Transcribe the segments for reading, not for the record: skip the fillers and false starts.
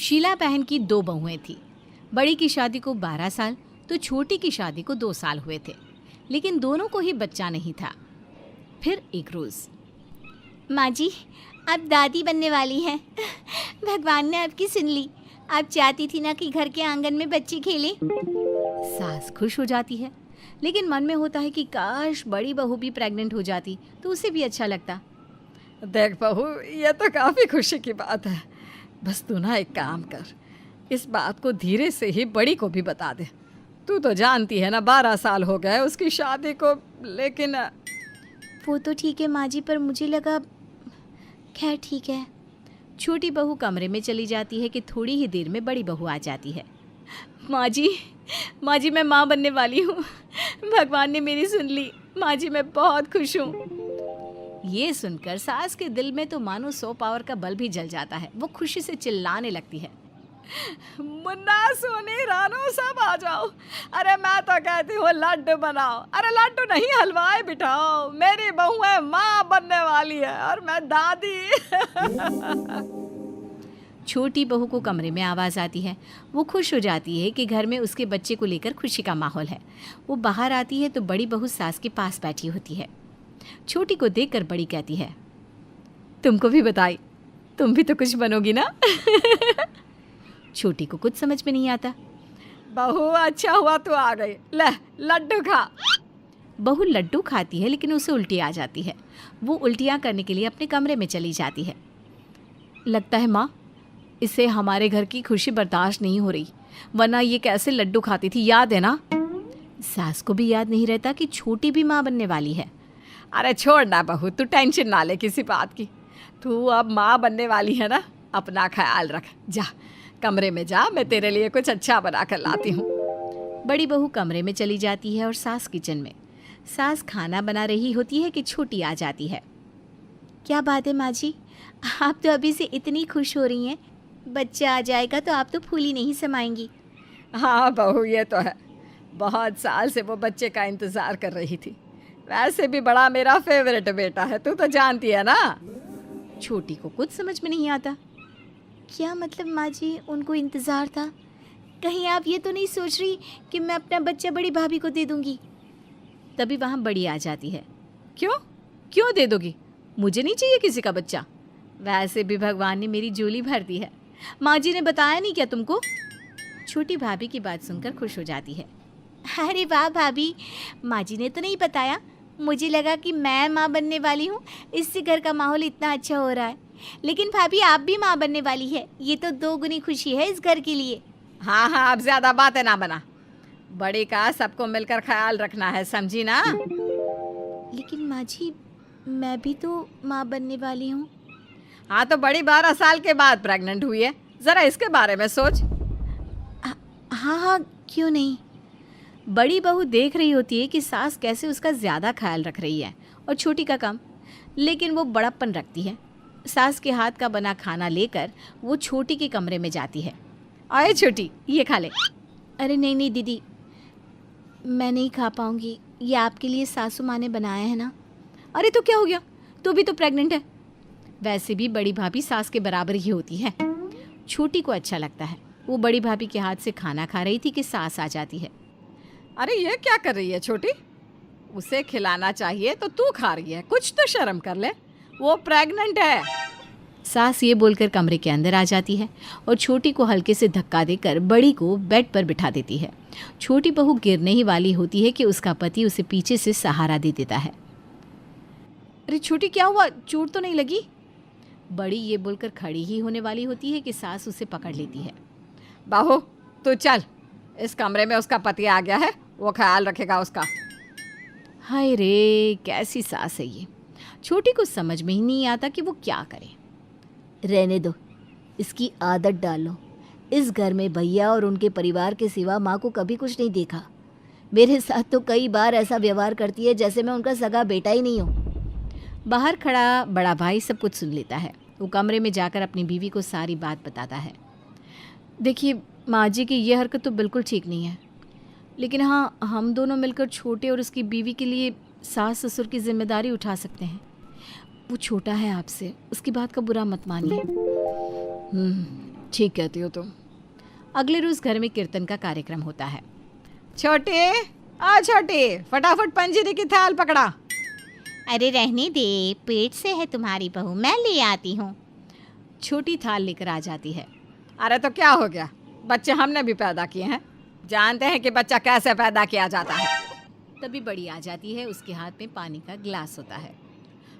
शीला बहन की दो बहुएं थीं। बड़ी की शादी को 12 साल तो छोटी की शादी को 2 साल हुए थे, लेकिन दोनों को ही बच्चा नहीं था। फिर एक रोज़, माँ जी, आप दादी बनने वाली हैं। भगवान ने आपकी सुन ली। आप चाहती थी ना कि घर के आंगन में बच्चे खेलें। सास खुश हो जाती है, लेकिन मन में होता है कि काश बड़ी बहू भी प्रेग्नेंट हो जाती तो उसे भी अच्छा लगता। देख बहू, ये तो काफ़ी खुशी की बात है। बस तू ना एक काम कर, इस बात को धीरे से ही बड़ी को भी बता दे। तू तो जानती है ना 12 साल हो गए उसकी शादी को, लेकिन वो तो ठीक है माँ जी, पर मुझे लगा खैर ठीक है। छोटी बहू कमरे में चली जाती है कि थोड़ी ही देर में बड़ी बहू आ जाती है। माँ जी, मैं माँ बनने वाली हूँ। भगवान ने मेरी सुन ली। माँ जी, मैं बहुत खुश हूँ। ये सुनकर सास के दिल में तो मानो 100 पावर का बल्ब भी जल जाता है। वो खुशी से चिल्लाने लगती है, मुन्ना, सोनी, रानू, सब आ जाओ। अरे मैं तो कहती हूँ लड्डू बनाओ। अरे लड्डू नहीं, हलवाई बिठाओ। मेरी बहू है माँ बनने वाली है और मैं दादी। छोटी बहू को कमरे में आवाज़ आती है। वो खुश हो जाती है कि घर में उसके बच्चे को लेकर खुशी का माहौल है। वो बाहर आती है तो बड़ी बहू सास के पास बैठी होती है। छोटी को देखकर बड़ी कहती है, तुमको भी बताई, तुम भी तो कुछ बनोगी ना। छोटी को कुछ समझ में नहीं आता। बहू, अच्छा हुआ तू आ गई, ले लड्डू खा। बहू लड्डू खाती है, लेकिन उसे उल्टी आ जाती है। वो उल्टियाँ करने के लिए अपने कमरे में चली जाती है। लगता है माँ, इसे हमारे घर की खुशी बर्दाश्त नहीं हो रही, वरना ये कैसे लड्डू खाती थी, याद है ना। सास को भी याद नहीं रहता कि छोटी भी माँ बनने वाली है। अरे छोड़ ना बहू, तू टेंशन ना ले किसी बात की। तू अब माँ बनने वाली है ना, अपना ख्याल रख। जा कमरे में जा, मैं तेरे लिए कुछ अच्छा बना कर लाती हूँ। बड़ी बहू कमरे में चली जाती है और सास किचन में। सास खाना बना रही होती है कि छोटी आ जाती है। क्या बात है माँ जी, आप तो अभी से इतनी खुश हो रही हैं। बच्चा आ जाएगा तो आप तो फूली नहीं समाएंगी। हाँ बहू, ये तो है। बहुत साल से वो बच्चे का इंतज़ार कर रही थी। वैसे भी बड़ा मेरा फेवरेट बेटा है, तू तो जानती है ना। छोटी को कुछ समझ में नहीं आता। क्या मतलब माँ जी, उनको इंतज़ार था? कहीं आप ये तो नहीं सोच रही कि मैं अपना बच्चा बड़ी भाभी को दे दूँगी? तभी वहाँ बड़ी आ जाती है। क्यों दे दोगी? मुझे नहीं चाहिए किसी का बच्चा। वैसे भी भगवान ने मेरी झोली भर दी है। माँ जी ने बताया नहीं क्या तुमको? छोटी भाभी की बात सुनकर खुश हो जाती है। अरे वाह भाभी, माँ जी ने तो नहीं बताया। मुझे लगा कि मैं माँ बनने वाली हूँ, इससे घर का माहौल इतना अच्छा हो रहा है। लेकिन भाभी, आप भी माँ बनने वाली है, ये तो 2 गुनी खुशी है इस घर के लिए। हाँ हाँ, अब ज़्यादा बातें ना बना। बड़ी का सबको मिलकर ख्याल रखना है, समझी ना। लेकिन माँ जी, मैं भी तो माँ बनने वाली हूँ। हाँ तो बड़ी 12 साल के बाद प्रेग्नेंट हुई है, ज़रा इसके बारे में सोच। हाँ हाँ, क्यों नहीं। बड़ी बहू देख रही होती है कि सास कैसे उसका ज़्यादा ख्याल रख रही है और छोटी का कम, लेकिन वो बड़प्पन रखती है। सास के हाथ का बना खाना लेकर वो छोटी के कमरे में जाती है। आए छोटी, ये खा ले। अरे नहीं नहीं दीदी, मैं नहीं खा पाऊँगी, ये आपके लिए सासू माँ ने बनाया है ना। अरे तो क्या हो गया, तू भी तो प्रेग्नेंट है। वैसे भी बड़ी भाभी सास के बराबर ही होती है। छोटी को अच्छा लगता है। वो बड़ी भाभी के हाथ से खाना खा रही थी कि सास आ जाती है। अरे ये क्या कर रही है छोटी? उसे खिलाना चाहिए तो तू खा रही है, कुछ तो शर्म कर ले, वो प्रेग्नेंट है। सास ये बोलकर कमरे के अंदर आ जाती है और छोटी को हल्के से धक्का देकर बड़ी को बेड पर बिठा देती है। छोटी बहू गिरने ही वाली होती है कि उसका पति उसे पीछे से सहारा दे देता है। अरे छोटी, क्या हुआ, चोट तो नहीं लगी? बड़ी ये बोलकर खड़ी ही होने वाली होती है कि सास उसे पकड़ लेती है। बहू तू चल, इस कमरे में उसका पति आ गया है, वो ख्याल रखेगा उसका। हाय रे, कैसी सास है ये। छोटी को समझ में ही नहीं आता कि वो क्या करे। रहने दो, इसकी आदत डालो। इस घर में भैया और उनके परिवार के सिवा माँ को कभी कुछ नहीं देखा। मेरे साथ तो कई बार ऐसा व्यवहार करती है जैसे मैं उनका सगा बेटा ही नहीं हूँ। बाहर खड़ा बड़ा भाई सब कुछ सुन लेता है। वो कमरे में जाकर अपनी बीवी को सारी बात बताता है। देखिए माँ जी की ये हरकत तो बिल्कुल ठीक नहीं है, लेकिन हाँ, हम दोनों मिलकर छोटे और उसकी बीवी के लिए सास ससुर की जिम्मेदारी उठा सकते हैं। वो छोटा है आपसे, उसकी बात का बुरा मत मानिए। ठीक कहती हो तुम। अगले रोज घर में कीर्तन का कार्यक्रम होता है। छोटे, आ छोटे, फटाफट पंजीरी की थाल पकड़ा। अरे रहने दे, पेट से है तुम्हारी बहू, मैं ले आती हूँ। छोटी थाल लेकर आ जाती है। अरे तो क्या हो गया, बच्चे हमने भी पैदा किए हैं, जानते हैं कि बच्चा कैसे पैदा किया जाता है। तभी बड़ी आ जाती है, उसके हाथ में पानी का ग्लास होता है।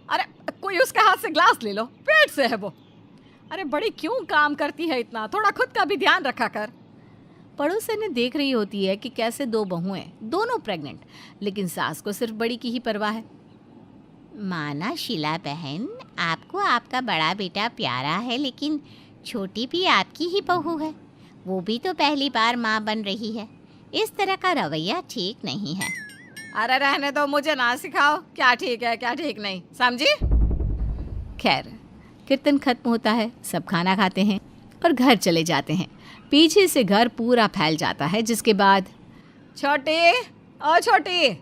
अरे कोई उसके हाथ से ग्लास ले लो, पेट से है वो। अरे बड़ी क्यों काम करती है इतना, थोड़ा खुद का भी ध्यान रखा कर। पड़ोसन ने देख रही होती है कि कैसे दो बहुएं, दोनों प्रेग्नेंट, लेकिन सास को सिर्फ बड़ी की ही परवाह है। माना शीला बहन, आपको आपका बड़ा बेटा प्यारा है, लेकिन छोटी भी आपकी ही बहू है, वो भी तो पहली बार माँ बन रही है। इस तरह का रवैया ठीक नहीं है। अरे रहने दो, मुझे ना सिखाओ क्या ठीक है क्या ठीक नहीं, समझी। खैर, कीर्तन खत्म होता है, सब खाना खाते हैं और घर चले जाते हैं। पीछे से घर पूरा फैल जाता है, जिसके बाद छोटी, ओ छोटी,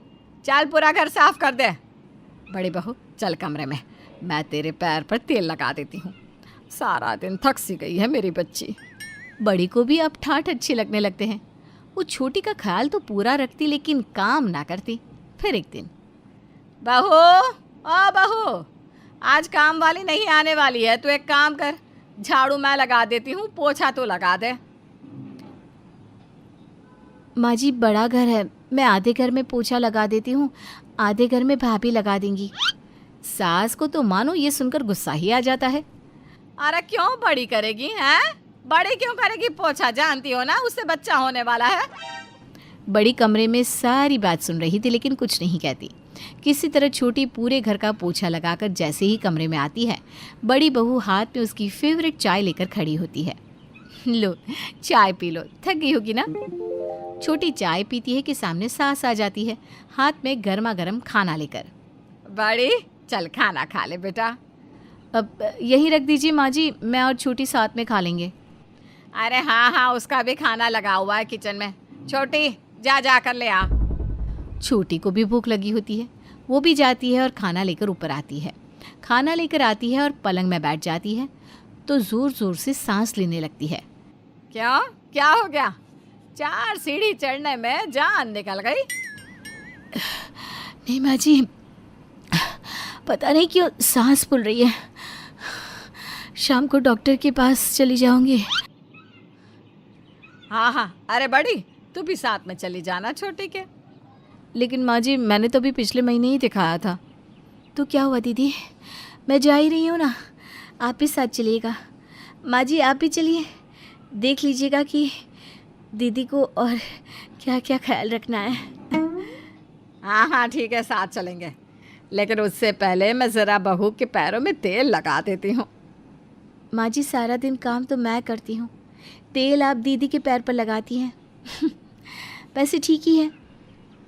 चल पूरा घर साफ कर दे। बड़ी बहू चल कमरे में, मैं तेरे पैर पर तेल लगा देती हूँ, सारा दिन थक सी गई है मेरी बच्ची। बड़ी को भी अब ठाठ अच्छे लगने लगते हैं। वो छोटी का ख्याल तो पूरा रखती, लेकिन काम ना करती। फिर एक दिन, बहू, ओ बहू, आज काम वाली नहीं आने वाली है, तू एक काम कर, झाड़ू मैं लगा देती हूँ, पोछा तो लगा दे। माँ जी बड़ा घर है, मैं आधे घर में पोछा लगा देती हूँ, आधे घर में भाभी लगा देंगी। सास को तो मानो ये सुनकर गुस्सा ही आ जाता है। अरे क्यों बड़ी करेगी, हैं? बड़ी क्यों करेगी पोछा, जानती हो ना उससे बच्चा होने वाला है। बड़ी कमरे में सारी बात सुन रही थी, लेकिन कुछ नहीं कहती। किसी तरह छोटी पूरे घर का पोछा लगाकर जैसे ही कमरे में आती है, बड़ी बहू हाथ में उसकी फेवरेट चाय लेकर खड़ी होती है। लो चाय पी लो, थक गई होगी ना। छोटी चाय पीती है कि सामने सास आ जाती है, हाथ में गर्मा गर्म खाना लेकर। बड़ी चल खाना खा ले बेटा। अब यहीं रख दीजिए माँ जी, मैं और छोटी साथ में खा लेंगे। अरे हाँ हाँ, उसका भी खाना लगा हुआ है किचन में, छोटी जा जा कर ले आ। छोटी को भी भूख लगी होती है, वो भी जाती है और खाना लेकर ऊपर आती है। खाना लेकर आती है और पलंग में बैठ जाती है तो ज़ोर ज़ोर से सांस लेने लगती है। क्यों, क्या हो गया? 4 सीढ़ी चढ़ने में जान निकल गई। नहीं माँ जी, पता नहीं क्यों सांस फूल रही है, शाम को डॉक्टर के पास चली जाऊंगी। हाँ हाँ, अरे बड़ी तू भी साथ में चली जाना छोटी के। लेकिन माँ जी मैंने तो अभी पिछले महीने ही दिखाया था। तो क्या हुआ दीदी, मैं जा ही रही हूँ ना, आप भी साथ चलिएगा। माँ जी आप भी चलिए, देख लीजिएगा कि दीदी को और क्या क्या ख्याल रखना है। हाँ हाँ ठीक है, साथ चलेंगे, लेकिन उससे पहले मैं ज़रा बहू के पैरों में तेल लगा देती हूँ। माँ जी सारा दिन काम तो मैं करती हूँ, तेल आप दीदी के पैर पर लगाती हैं। वैसे ठीक ही है,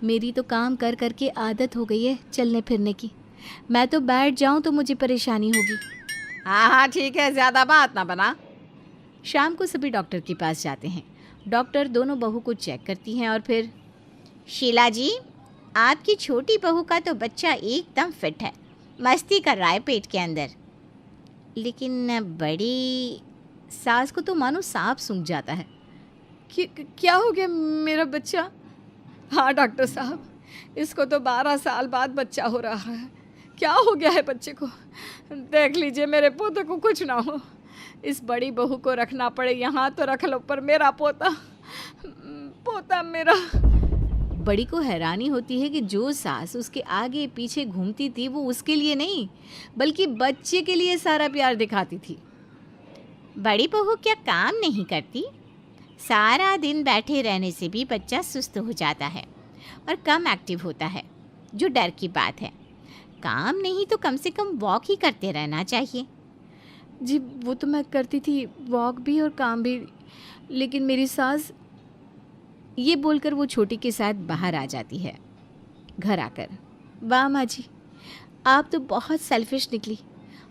मेरी तो काम कर कर के आदत हो गई है चलने फिरने की। मैं तो बैठ जाऊँ तो मुझे परेशानी होगी। हाँ हाँ ठीक है, ज़्यादा बात ना बना। शाम को सभी डॉक्टर के पास जाते हैं। डॉक्टर दोनों बहू को चेक करती हैं और फिर, शीला जी, आपकी छोटी बहू का तो बच्चा एकदम फिट है, मस्ती कर रहा है पेट के अंदर। लेकिन बड़ी सास को तो मानो सांप सूंघ जाता है। क्या हो गया मेरा बच्चा? हाँ डॉक्टर साहब, इसको तो 12 साल बाद बच्चा हो रहा है। क्या हो गया है बच्चे को? देख लीजिए मेरे पोते को कुछ ना हो। इस बड़ी बहू को रखना पड़े यहाँ तो रख लो, पर मेरा पोता मेरा। बड़ी को हैरानी होती है कि जो सास उसके आगे पीछे घूमती थी वो उसके लिए नहीं बल्कि बच्चे के लिए सारा प्यार दिखाती थी। बड़ी बहू क्या काम नहीं करती? सारा दिन बैठे रहने से भी बच्चा सुस्त हो जाता है और कम एक्टिव होता है, जो डर की बात है। काम नहीं तो कम से कम वॉक ही करते रहना चाहिए। जी वो तो मैं करती थी, वॉक भी और काम भी, लेकिन मेरी सास, ये बोलकर वो छोटी के साथ बाहर आ जाती है। घर आकर, वाह माँ जी, आप तो बहुत सेल्फिश निकली।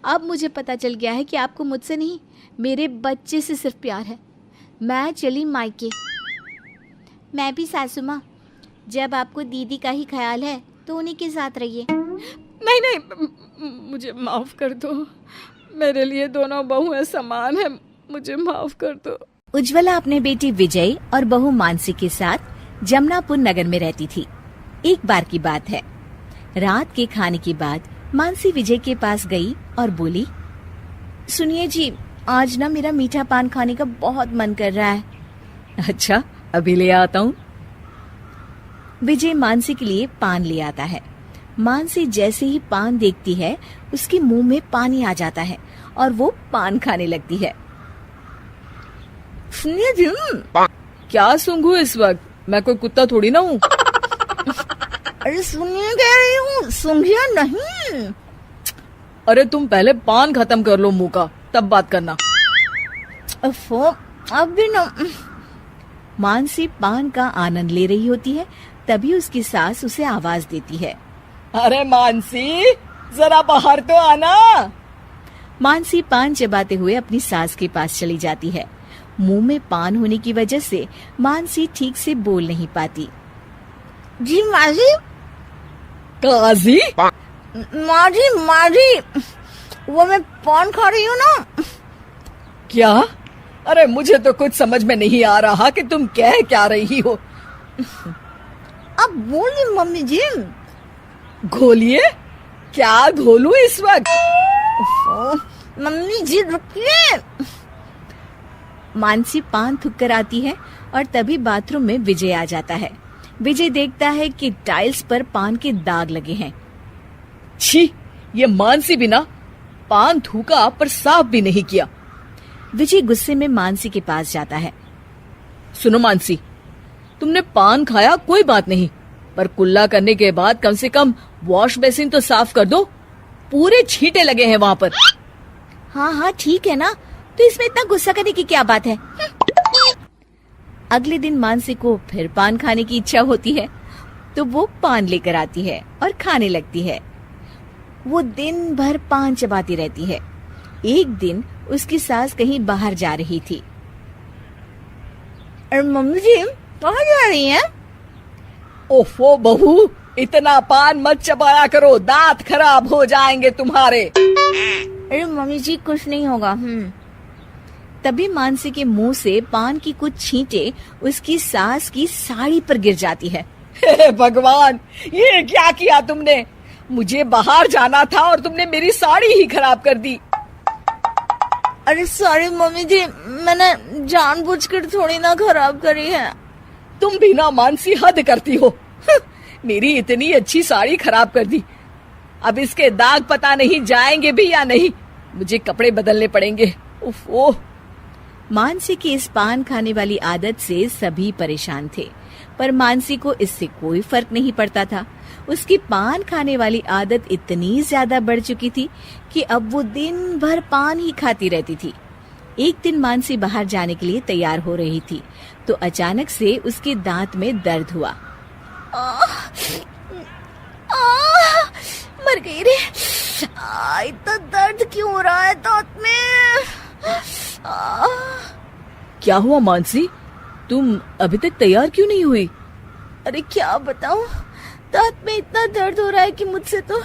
अब मुझे पता चल गया है कि आपको मुझसे नहीं मेरे बच्चे से सिर्फ प्यार है। मैं चली मायके। मैं भी सासू माँ, जब आपको दीदी का ही ख्याल है तो उन्हीं के साथ रहिए। नहीं, मुझे माफ़ कर दो, मेरे लिए दोनों बहुएं समान हैं, मुझे माफ कर दो। उज्ज्वला अपने बेटी विजय और बहू मानसी के साथ जमनापुर नगर में रहती थी। एक बार की बात है, रात के खाने के बाद मानसी विजय के पास गई और बोली, सुनिए जी, आज ना मेरा मीठा पान खाने का बहुत मन कर रहा है। अच्छा, अभी ले आता हूँ। विजय मानसी के लिए पान ले आता है। मानसी जैसे ही पान देखती है, उसके मुंह में पानी आ जाता है और वो पान खाने लगती है। सुनिए जी, क्या सूंघू इस वक्त? मैं कोई कुत्ता थोड़ी ना हूँ। अरे सुनिए कह रही हूँ, सूंघिए नहीं। अरे तुम पहले पान खत्म कर लो मुंह का, तब बात करना। अब भी ना। मानसी पान का आनंद ले रही होती है, तभी उसकी सास उसे आवाज देती है, अरे मानसी, जरा बाहर तो आना। मानसी पान चबाते हुए अपनी सास के पास चली जाती है। मुंह में पान होने की वजह से मानसी ठीक से बोल नहीं पाती। जी माजी, काजी, माजी, वो मैं पान खा रही हूँ ना। क्या? अरे मुझे तो कुछ समझ में नहीं आ रहा कि तुम कह क्या रही हो। अब बोलिए मम्मी जी। घोलिए। क्या घोलूं इस वक्त? मम्मी जी रुकिए। मानसी पान थूक कर आती है और तभी बाथरूम में विजय आ जाता है। विजय देखता है कि टाइल्स पर पान के दाग लगे हैं। छी, ये मानसी बिना पान थूका पर साफ भी नहीं किया। विजय गुस्से में मानसी के पास जाता है। सुनो मानसी, तुमने पान खाया कोई बात नहीं, पर कुल्ला करने के बाद कम से कम वॉश बेसिन तो साफ कर दो। पूरे छींटे लगे हैं वहाँ पर। हाँ ठीक है ना, तो इसमें इतना गुस्सा करने की क्या बात है। अगले दिन मानसी को फिर पान खाने की इच्छा होती है, तो वो पान लेकर आती है और खाने लगती है। वो दिन भर पान चबाती रहती है। एक दिन उसकी सास कहीं बाहर जा रही थी। अरे मम्मी जी, कहाँ जा रही हैं? ओफो बहू, इतना पान मत चबाया करो, दांत खराब हो जाएंगे तुम्हारे। अरे मम्मी जी, कुछ नहीं होगा। तभी मानसी के मुंह से पान की कुछ छींटे उसकी सास की साड़ी पर गिर जाती है। हे भगवान, ये क्या किया तुमने? मुझे बाहर जाना था और तुमने मेरी साड़ी ही खराब कर दी। अरे सॉरी मम्मी जी, मैंने जानबूझकर थोड़ी ना खराब करी है। तुम भी ना मानसी हद करती हो। मेरी इतनी अच्छी साड़ी खराब कर दी। अब इसके दाग पता नहीं जाएंगे भी या नहीं। मुझे कपड़े बदलने पड़ेंगे। उफ। मानसी की इस पान खाने वाली आदत से सभी परेशान थे, पर मानसी को इससे कोई फर्क नहीं पड़ता था। उसकी पान खाने वाली आदत इतनी ज्यादा बढ़ चुकी थी कि अब वो दिन भर पान ही खाती रहती थी। एक दिन मानसी बाहर जाने के लिए तैयार हो रही थी, तो अचानक से उसके दांत में दर्द हुआ। मर गई रे। इतना दर्द क्यों हो रहा है दांत में? क्या हुआ मानसी, तुम अभी तक तैयार क्यों नहीं हुई? अरे क्या बताऊं, दांत में इतना दर्द हो रहा है कि मुझसे तो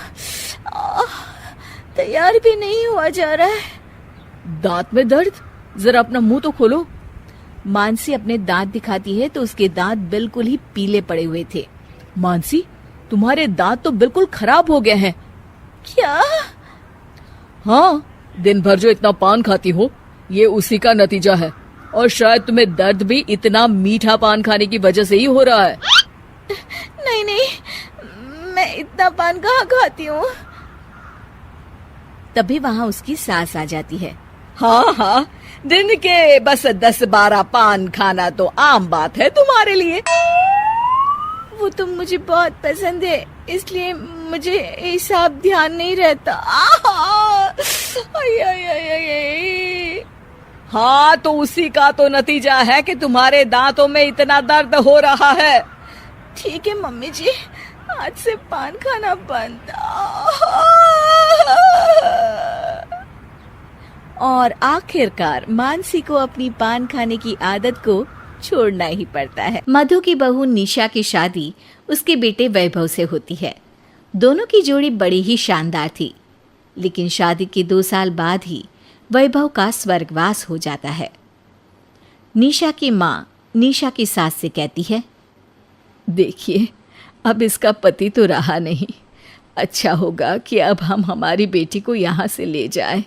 तैयार भी नहीं हुआ जा रहा है। दांत में दर्द? जरा अपना मुंह तो खोलो। मानसी अपने दांत दिखाती है तो उसके दांत बिल्कुल ही पीले पड़े हुए थे। मानसी, तुम्हारे दांत तो बिल्कुल खराब हो गए हैं। क्या? हाँ, दिन भर जो इतना पान खाती हो, ये उसी का नतीजा है। और शायद तुम्हें दर्द भी इतना मीठा पान खाने की वजह से ही हो रहा है। नहीं, मैं इतना पान कहाँ खाती हूँ। तभी वहाँ उसकी सास आ जाती है। हाँ, दिन के बस 10-12 पान खाना तो आम बात है तुम्हारे लिए। वो तुम मुझे बहुत पसंद है, इसलिए मुझे हिसाब ध्यान नहीं रहता। हाँ, तो उसी का तो नतीजा है कि तुम्हारे दांतों में इतना दर्द हो रहा है। ठीक है मम्मी जी, आज से पान खाना बंद। और आखिरकार मानसी को अपनी पान खाने की आदत को छोड़ना ही पड़ता है। मधु की बहू निशा की शादी उसके बेटे वैभव से होती है। दोनों की जोड़ी बड़ी ही शानदार थी, लेकिन शादी के 2 साल बाद ही वैभव का स्वर्गवास हो जाता है। निशा की माँ निशा की सास से कहती है, देखिए, अब इसका पति तो रहा नहीं, अच्छा होगा कि अब हम हमारी बेटी को यहाँ से ले जाएं।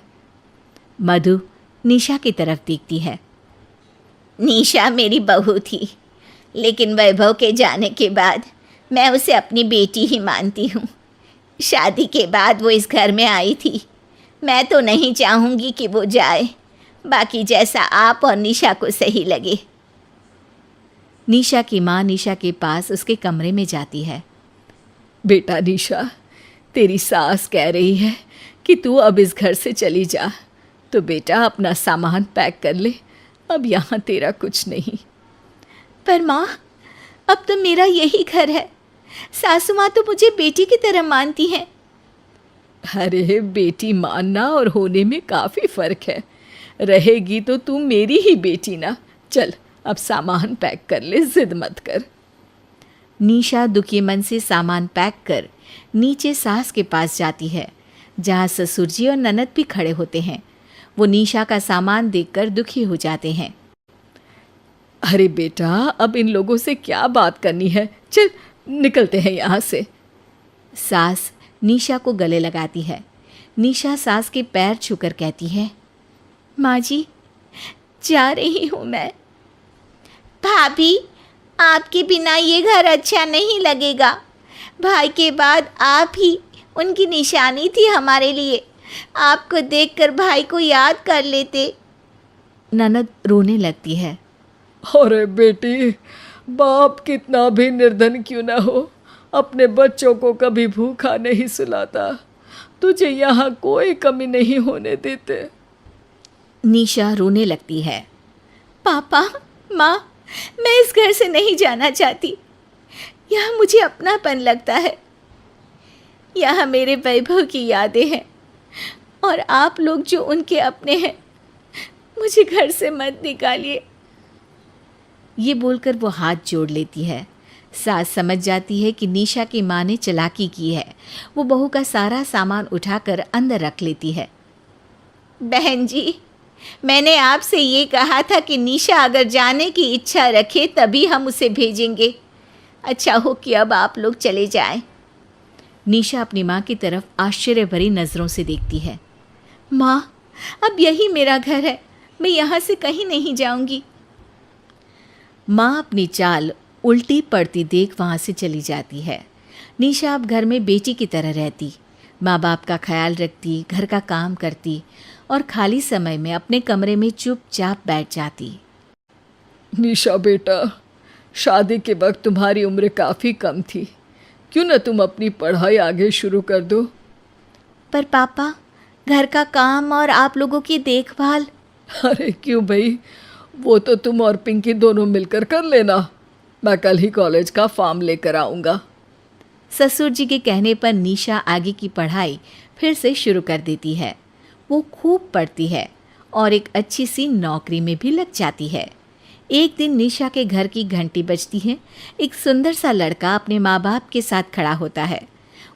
मधु निशा की तरफ देखती है। निशा मेरी बहू थी, लेकिन वैभव के जाने के बाद मैं उसे अपनी बेटी ही मानती हूँ। शादी के बाद वो इस घर में आई थी, मैं तो नहीं चाहूँगी कि वो जाए। बाकी जैसा आप और निशा को सही लगे। निशा की माँ निशा के पास उसके कमरे में जाती है। बेटा निशा, तेरी सास कह रही है कि तू अब इस घर से चली जा, तो बेटा अपना सामान पैक कर ले, अब यहाँ तेरा कुछ नहीं। पर माँ, अब तो मेरा यही घर है। सासू माँ तो मुझे बेटी की तरह मानती हैं। अरे बेटी मानना और होने में काफ़ी फ़र्क है। रहेगी तो तू मेरी ही बेटी ना। चल अब सामान पैक कर ले, जिद मत कर। निशा दुखी मन से सामान पैक कर नीचे सास के पास जाती है, जहाँ ससुर जी और ननद भी खड़े होते हैं। वो निशा का सामान देखकर दुखी हो जाते हैं। अरे बेटा, अब इन लोगों से क्या बात करनी है, चल निकलते हैं यहाँ से। सास निशा को गले लगाती है। निशा सास के पैर छूकर कहती है, माँ जी, जा रही हूँ मैं। भाभी, आपके बिना ये घर अच्छा नहीं लगेगा। भाई के बाद आप ही उनकी निशानी थी हमारे लिए। आपको देखकर भाई को याद कर लेते। ननद रोने लगती है। अरे बेटी, बाप कितना भी निर्धन क्यों ना हो, अपने बच्चों को कभी भूखा नहीं सुलाता। तुझे यहाँ कोई कमी नहीं होने देते। निशा रोने लगती है। पापा, माँ, मैं इस घर से नहीं जाना चाहती। यहाँ मुझे अपनापन लगता है। यहाँ मेरे वैभव की यादें हैं और आप लोग जो उनके अपने हैं, मुझे घर से मत निकालिए। ये बोलकर वो हाथ जोड़ लेती है। सास समझ जाती है कि निशा की माँ ने चालाकी की है। वो बहू का सारा सामान उठाकर अंदर रख लेती है। बहन जी, मैंने आपसे ये कहा था कि निशा अगर जाने की इच्छा रखे तभी हम उसे भेजेंगे। अच्छा हो कि अब आप लोग चले जाएं। निशा अपनी माँ की तरफ आश्चर्य भरी नज़रों से देखती है। माँ, अब यही मेरा घर है, मैं यहाँ से कहीं नहीं जाऊँगी। माँ अपनी चाल उल्टी पड़ती देख वहाँ से चली जाती है। निशा अब घर में बेटी की तरह रहती, माँ बाप का ख्याल रखती, घर का काम करती और खाली समय में अपने कमरे में चुपचाप बैठ जाती। निशा बेटा, शादी के वक्त तुम्हारी उम्र काफ़ी कम थी, क्यों ना तुम अपनी पढ़ाई आगे शुरू कर दो। पर पापा, घर का काम और आप लोगों की देखभाल। अरे क्यों भाई, वो तो तुम और पिंकी दोनों मिलकर कर लेना। मैं कल ही कॉलेज का फॉर्म लेकर आऊँगा। ससुर जी के कहने पर निशा आगे की पढ़ाई फिर से शुरू कर देती है। वो खूब पढ़ती है और एक अच्छी सी नौकरी में भी लग जाती है। एक दिन निशा के घर की घंटी बजती है। एक सुंदर सा लड़का अपने माँ बाप के साथ खड़ा होता है।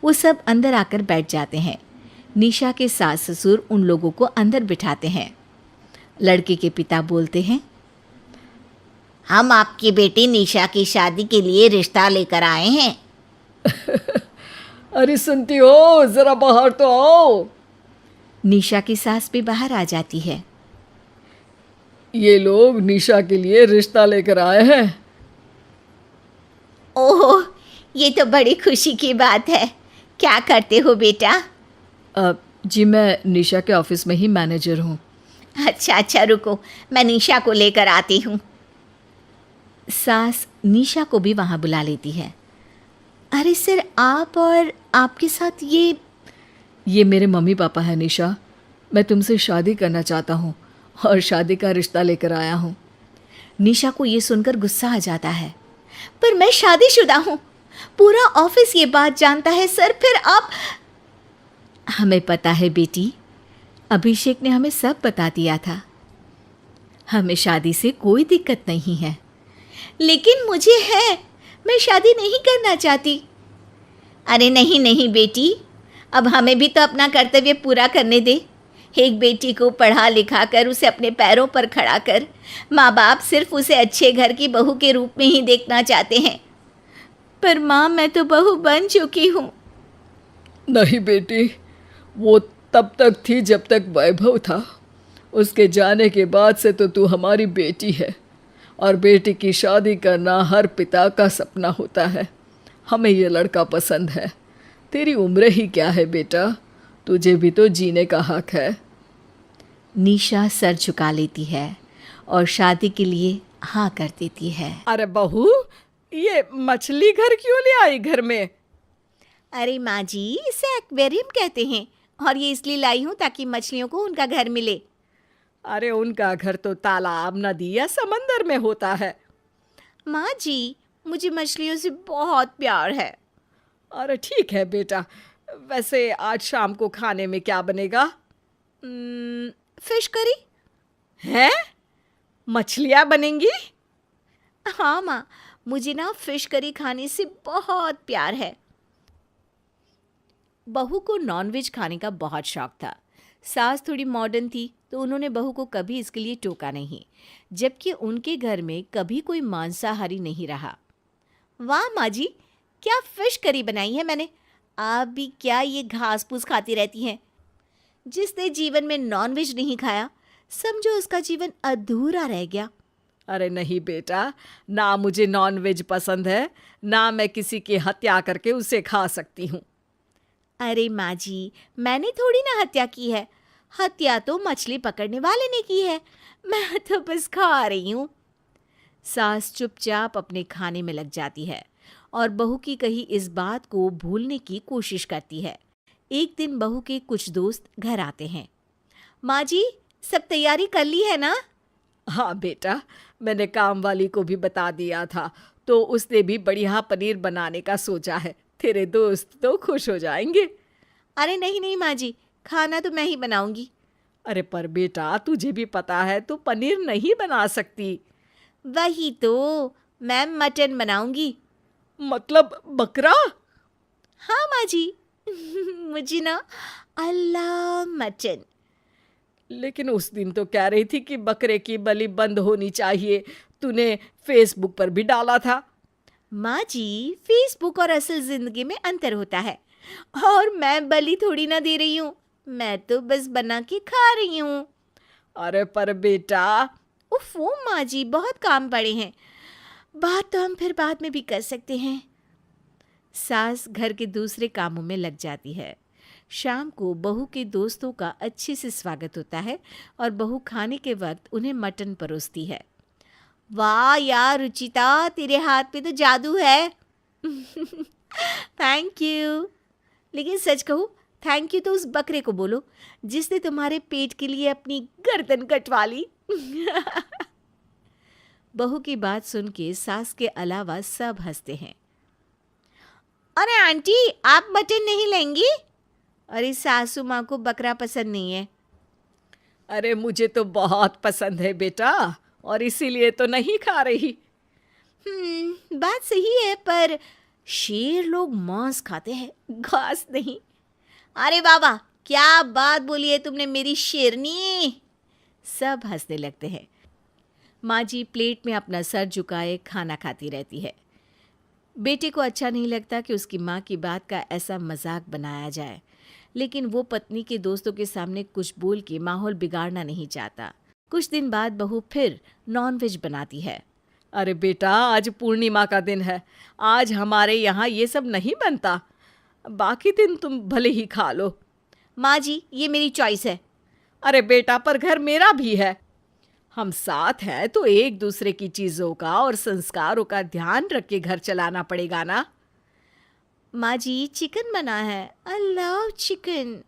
वो सब अंदर आकर बैठ जाते हैं। निशा के सास ससुर उन लोगों को अंदर बिठाते हैं। लड़के के पिता बोलते हैं, हम आपकी बेटी निशा की शादी के लिए रिश्ता लेकर आए हैं। अरे सुनती हो, जरा बाहर तो आओ। निशा की सास भी बाहर आ जाती है। ये लोग निशा के लिए रिश्ता लेकर आए हैं। ओह, ये तो बड़ी खुशी की बात है। क्या करते हो बेटा? जी मैं निशा के ऑफिस में ही मैनेजर हूँ। अच्छा रुको, मैं निशा को लेकर आती हूँ। सास निशा को भी वहाँ बुला लेती है। अरे सर, आप और आपके साथ ये मेरे मम्मी पापा हैं निशा। मैं तुमसे शादी करना चाहता हूँ और शादी का रिश्ता लेकर आया हूँ। निशा को ये सुनकर गुस्सा आ जाता है। पर मैं शादीशुदा हूँ, पूरा ऑफिस ये बात जानता है सर। फिर आप? हमें पता है बेटी, अभिषेक ने हमें सब बता दिया था। हमें शादी से कोई दिक्कत नहीं है। लेकिन मुझे है, मैं शादी नहीं करना चाहती। अरे नहीं बेटी, अब हमें भी तो अपना कर्तव्य पूरा करने दे। एक बेटी को पढ़ा लिखा कर उसे अपने पैरों पर खड़ा कर माँ बाप सिर्फ उसे अच्छे घर की बहू के रूप में ही देखना चाहते हैं। पर माँ, मैं तो बहू बन चुकी हूँ। नहीं बेटी, वो तब तक थी जब तक वैभव था। उसके जाने के बाद से तो तू हमारी बेटी है, और बेटी की शादी करना हर पिता का सपना होता है। हमें ये लड़का पसंद है। तेरी उम्र ही क्या है बेटा, तुझे भी तो जीने का हक है। निशा सर झुका लेती है और शादी के लिए हाँ कर देती है। अरे बहू, ये मछली घर क्यों ले आई घर में? अरे माँ जी, इसे एक्वेरियम कहते हैं और ये इसलिए लाई हूँ ताकि मछलियों को उनका घर मिले। अरे उनका घर तो तालाब, नदी या समंदर में होता है। माँ जी, मुझे मछलियों से बहुत प्यार है। अरे ठीक है बेटा, वैसे आज शाम को खाने में क्या बनेगा? Fish curry. हैं? मछलियाँ बनेंगी? हाँ माँ, मुझे ना फिश करी खाने से बहुत प्यार है। बहू को नॉनवेज खाने का बहुत शौक था। सास थोड़ी मॉडर्न थी तो उन्होंने बहू को कभी इसके लिए टोका नहीं, जबकि उनके घर में कभी कोई मांसाहारी नहीं रहा। वाह माँ जी, क्या फिश करी बनाई है मैंने। आप भी क्या ये घास फूस खाती रहती हैं? जिसने जीवन में नॉनवेज नहीं खाया, समझो उसका जीवन अधूरा रह गया। अरे नहीं बेटा, ना मुझे नॉनवेज पसंद है, ना मैं किसी की हत्या करके उसे खा सकती हूँ। अरे माँ जी, मैंने थोड़ी ना हत्या की है। हत्या तो मछली पकड़ने वाले ने की है, मैं तो बस खा रही हूँ। सास चुपचाप अपने खाने में लग जाती है और बहू की कही इस बात को भूलने की कोशिश करती है। एक दिन बहू के कुछ दोस्त घर आते हैं। माँ जी, सब तैयारी कर ली है ना? हाँ बेटा, मैंने काम वाली को भी बता दिया था, तो उसने भी बढ़िया पनीर बनाने का सोचा है। तेरे दोस्त तो खुश हो जाएंगे। अरे नहीं नहीं माँ जी, खाना तो मैं ही बनाऊंगी। अरे पर बेटा, तुझे भी पता है तू पनीर नहीं बना सकती। वही तो, मैं मटन बनाऊंगी। मतलब बकरा? हाँ माँ जी, मुझे ना अल्लाह मटन। लेकिन उस दिन तो कह रही थी कि बकरे की बलि बंद होनी चाहिए। तूने फेसबुक पर भी डाला था। माँ जी, फेसबुक और असल जिंदगी में अंतर होता है, और मैं बलि थोड़ी ना दे रही हूँ, मैं तो बस बना के खा रही हूँ। अरे पर बेटा। उफ़ो माँ जी, बहुत काम पड़े हैं, बात तो हम फिर बाद में भी कर सकते हैं। सास घर के दूसरे कामों में लग जाती है। शाम को बहू के दोस्तों का अच्छे से स्वागत होता है और बहू खाने के वक्त उन्हें मटन परोसती है। वाह यार रुचिता, तेरे हाथ पे तो जादू है। Thank you. लेकिन सच कहूँ, थैंक यू तो उस बकरे को बोलो जिसने तुम्हारे पेट के लिए अपनी गर्दन कटवा ली। बहू की बात सुन के सास के अलावा सब हंसते हैं। अरे आंटी, आप मटन नहीं लेंगी? अरे सासू माँ को बकरा पसंद नहीं है। अरे मुझे तो बहुत पसंद है बेटा, और इसीलिए तो नहीं खा रही। बात सही है, पर शेर लोग मांस खाते हैं, घास नहीं। अरे वाह, क्या बात बोली है तुमने मेरी शेरनी। सब हंसने लगते हैं। माँ जी प्लेट में अपना सर झुकाए खाना खाती रहती है। बेटे को अच्छा नहीं लगता कि उसकी माँ की बात का ऐसा मजाक बनाया जाए, लेकिन वो पत्नी के दोस्तों के सामने कुछ बोल के माहौल बिगाड़ना नहीं चाहता। कुछ दिन बाद बहू फिर नॉनवेज बनाती है। अरे बेटा, आज पूर्णिमा का दिन है, आज हमारे यहाँ ये सब नहीं बनता। बाकी दिन तुम भले ही खा लो। माँ जी, ये मेरी चॉइस है। अरे बेटा, पर घर मेरा भी है। हम साथ हैं तो एक दूसरे की चीज़ों का और संस्कारों का ध्यान रख के घर चलाना पड़ेगा ना। माँ जी, चिकन बना है, आई लव चिकन,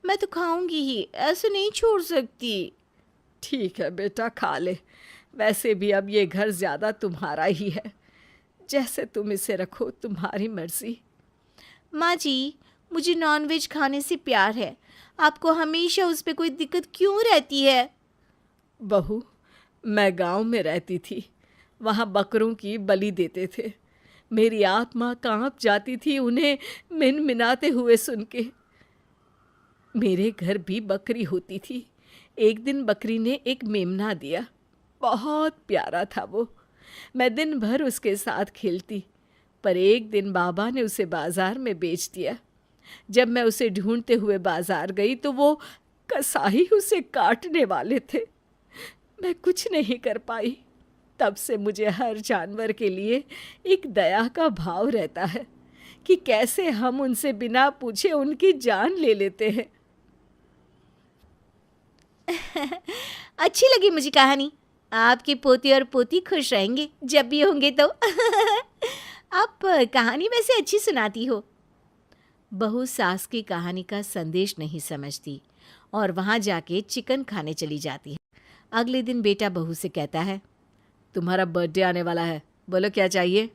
मैं तो खाऊंगी ही, ऐसे नहीं छोड़ सकती। ठीक है बेटा, खा ले। वैसे भी अब ये घर ज़्यादा तुम्हारा ही है, जैसे तुम इसे रखो, तुम्हारी मर्जी। माँ जी, मुझे नॉनवेज खाने से प्यार है, आपको हमेशा उस पर कोई दिक्कत क्यों रहती है? बहू, मैं गांव में रहती थी, वहाँ बकरों की बलि देते थे। मेरी आत्मा कांप जाती थी उन्हें मिनमिनाते हुए सुन के। मेरे घर भी बकरी होती थी। एक दिन बकरी ने एक मेमना दिया। बहुत प्यारा था वो। मैं दिन भर उसके साथ खेलती, पर एक दिन बाबा ने उसे बाजार में बेच दिया। जब मैं उसे ढूंढते हुए बाजार गई तो वो कसाई उसे काटने वाले थे। मैं कुछ नहीं कर पाई। तब से मुझे हर जानवर के लिए एक दया का भाव रहता है कि कैसे हम उनसे बिना पूछे उनकी जान ले लेते हैं। अच्छी लगी मुझे कहानी। आपके पोते और पोती खुश रहेंगे जब भी होंगे तो। आप कहानी वैसे अच्छी सुनाती हो। बहू सास की कहानी का संदेश नहीं समझती और वहाँ जाके चिकन खाने चली जाती है। अगले दिन बेटा बहू से कहता है, तुम्हारा बर्थडे आने वाला है, बोलो क्या चाहिए?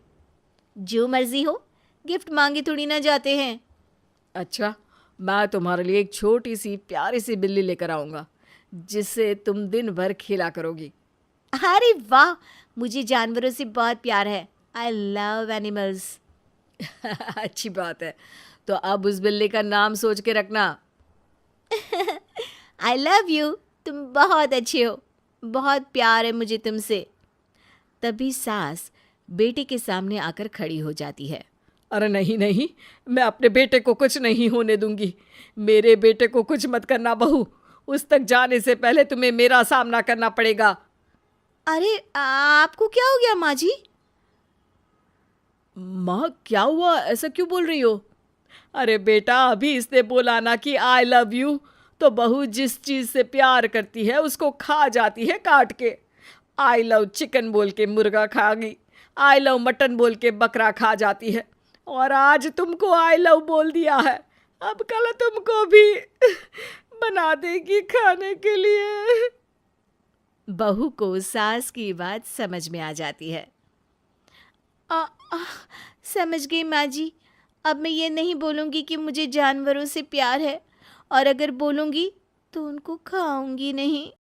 जो मर्जी हो, गिफ्ट मांगे थोड़ी ना जाते हैं। अच्छा, मैं तुम्हारे लिए एक छोटी सी प्यारी सी बिल्ली लेकर आऊँगा जिससे तुम दिन भर खेला करोगी। अरे वाह, मुझे जानवरों से बहुत प्यार है। I love animals. अच्छी बात है, तो अब उस बिल्ली का नाम सोच के रखना। I love you. तुम बहुत अच्छे हो, बहुत प्यार है मुझे तुमसे। तभी सास बेटे के सामने आकर खड़ी हो जाती है। अरे नहीं नहीं, मैं अपने बेटे को कुछ नहीं होने दूंगी। मेरे बेटे को कुछ मत करना बहू। उस तक जाने से पहले तुम्हें मेरा सामना करना पड़ेगा। अरे आपको क्या हो गया माँ जी? माँ क्या हुआ, ऐसा क्यों बोल रही हो? अरे बेटा, अभी इसने बोला ना कि आई लव यू, तो बहू जिस चीज़ से प्यार करती है उसको खा जाती है काट के। आई लव चिकन बोल के मुर्गा खा गई, आई लव मटन बोल के बकरा खा जाती है, और आज तुमको आई लव बोल दिया है। अब कल तुमको भी बना देगी खाने के लिए। बहू को सास की बात समझ में आ जाती है। आ, आ, समझ गई माँ जी। अब मैं ये नहीं बोलूँगी कि मुझे जानवरों से प्यार है, और अगर बोलूँगी तो उनको खाऊंगी नहीं।